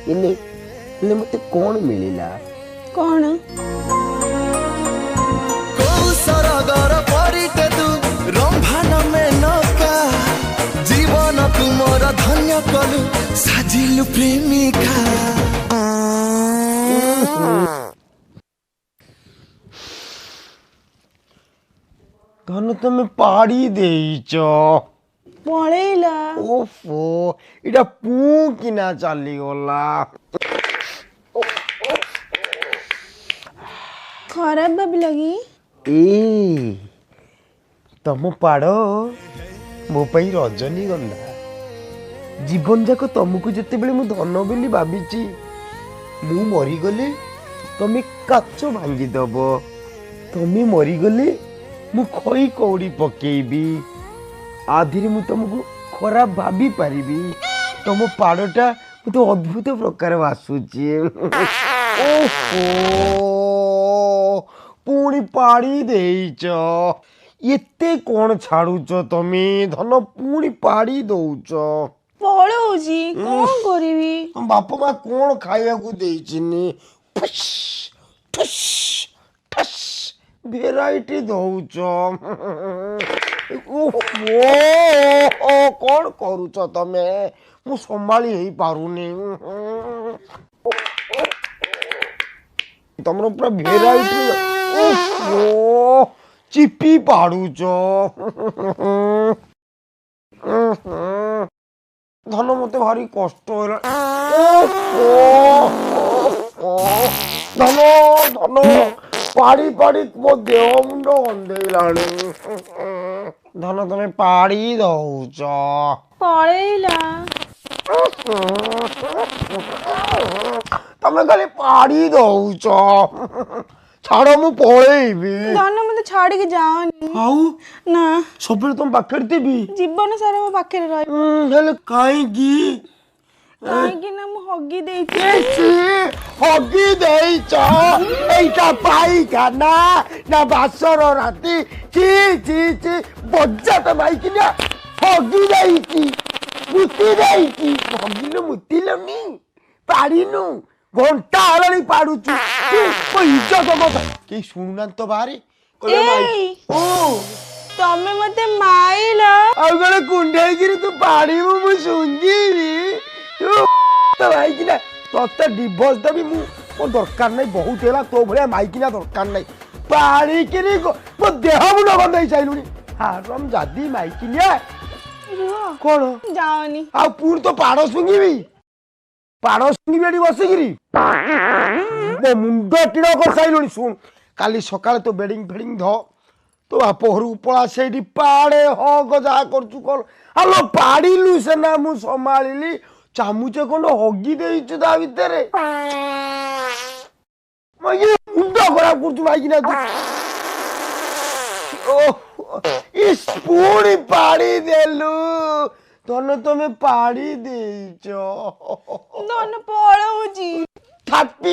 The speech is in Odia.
ହେଲେ ମତେ କଣ ମିଳିଲା? କଣ? ସରଗର ପରିଟେ ତୁ ରମ୍ଭାନ ମେନକା ଜୀବନ ତୁମର ଧନ୍ୟ କଲୁ ସାଜିଲୁ ପ୍ରେମିକା। ଧନ ତମେ ପାଡ଼ି ଦେଇଛ। ପଳେଇଲା। ଓଫୋ ଏଇଟା ପୁ କିନା ଚାଲିଗଲା। ଖରାପ ଭାବିଲା କି? ତମ ପାଡ଼ ମୋ ପାଇଁ ରଜନୀଗନ୍ଧା। ଜୀବନ ଯାକ ତମକୁ ଯେତେବେଳେ ମୁଁ ଧନ ବୋଲି ଭାବିଛି, ମୁଁ ମରିଗଲେ ତମେ କାଚ ଭାଙ୍ଗିଦବ। ତମେ ମରିଗଲେ ମୁଁ ଖଇ କଉଡ଼ି ପକେଇବି। ଆଧିରେ ମୁଁ ତମକୁ ଖରାପ ଭାବି ପାରିବି। ତମ ପାଡ଼ଟା ମତେ ଅଦ୍ଭୁତ ପ୍ରକାର ବାସୁଛି। ପୁଣି ପାଡ଼ି ଦେଇଛ। ଏତେ କଣ ଛାଡୁଛ ତମେ? ଧନ ପୁଣି ପାଡ଼ି ଦଉଛ। ପଳଉଛି, କଣ କରିବି? ତମ ବାପା ମା କଣ ଖାଇବାକୁ ଦେଇଚିନି? ଭେରାଇଟି ଦଉଛ। କଣ କରୁଛ ତମେ? ମୁଁ ସମ୍ଭାଳି ହେଇପାରୁନି। ତମର ପୁରା ଭେରାଇଟି ଚିପି ପାଡୁଛ। ଧନ ମତେ ଭାରି କଷ୍ଟ ହେଲା। ଧନ ଧନ ପାଡ଼ି ପାଡ଼ି ମୋ ଦେହ ମୁଣ୍ଡ ଗନ୍ଧେଇଲାଣି। ଧନ ତମେ ପାଡ଼ି ଦଉଛ। ପଳେଇଲା। ତମେ ଖାଲି ପାଡ଼ି ଦଉଛ। ଛାଡ଼ ମୁଁ ପଳେଇବି। ଧନ ମତେ ଛାଡିକି ଯାଅନି। ଆଉ ନା, ସବୁବେଳେ ତମ ପାଖରେ ଥିବି। ଜୀବନ ସାରା ମୋ ପାଖରେ ରହିବ। ହେଲେ କାହିଁକି? କାହିଁକି ନା ମୁଁ ହଗି ଦେଇଛି। ହଗି ଦେଇଛ? ଏଇଟା ପାଇଖାନା ନା ବାସର ରାତି? ଚି ଚି ଚି ବଜାତ ପାଇକିନା ହଗି ଦେଇଛି, ମୁତି ଦେଇଛି। ହଗିଲୁ ମୁତିଲୁନି, ପାଡ଼ିନୁ। ଘଣ୍ଟା ହେଲାଣି ପାଡୁଛୁ। କେହି ଶୁଣୁନାହାନ୍ତି ତ ବାହାରେ। ତମେ ମତେ ମାଇଲ। ଆଉ କଣ କୁଣ୍ଡେଇକିରି ତୁ ପାଡ଼ିବୁ ମୁଁ ଶୁଙ୍ଗିବି? ମାଇକିନା ତତେ ଡିଭୋର୍ସ ଦେବି ମୁଁ। ମୋ ଦରକାର ନାହିଁ, ବହୁତ ହେଲା ତୋ ଭଳିଆ ମାଇକିନା ଦରକାର ନାହିଁ। ପାଡ଼ିକିରି ମୋ ଦେହ ମୁଣ୍ଡ ଗନ୍ଧେଇ ସାଇଲୁଣି। ହାରମ୍ ଜାଦି ମାଇକିନିଆ। କଣ ଯାଅନି। ଆଉ ପୁଣି ତ ପାଡ଼ ଶୁଙ୍ଗିବି? ପାଡ଼ ଶୁଙ୍ଗିବି ଏଠି ବସିକିରି? ମୋ ମୁଣ୍ଡ ଟିଣ କରିସାଇଲୁଣି। ଶୁଣ, କାଲି ସକାଳେ ତୋ ବେଡ଼ିଂ ଫେଡ଼ିଂ ଧ, ତୋ ବାପ ଘରକୁ ପଳା, ସେଇଠି ପାଡ଼େ ହଗ ଯାହା କରୁଛୁ କର। ଆଲୋ ପାଡ଼ିଲୁ ସେନା ମୁଁ ସମ୍ଭାଳିଲି। ଚାମୁଚେ ଖଣ୍ଡ ହଗି ଦେଇଛୁ ତା ଭିତରେ। ମୁଣ୍ଡ ଖରାପ କରୁଛୁ ମାଇକିନା ତୁ। ପୁଣି ପାଡ଼ି ଦେଲୁ। ଧନ ତମେ ପାଡ଼ି ଦେଇଛ। ଧନ ପଳଉଛି। ଥାପି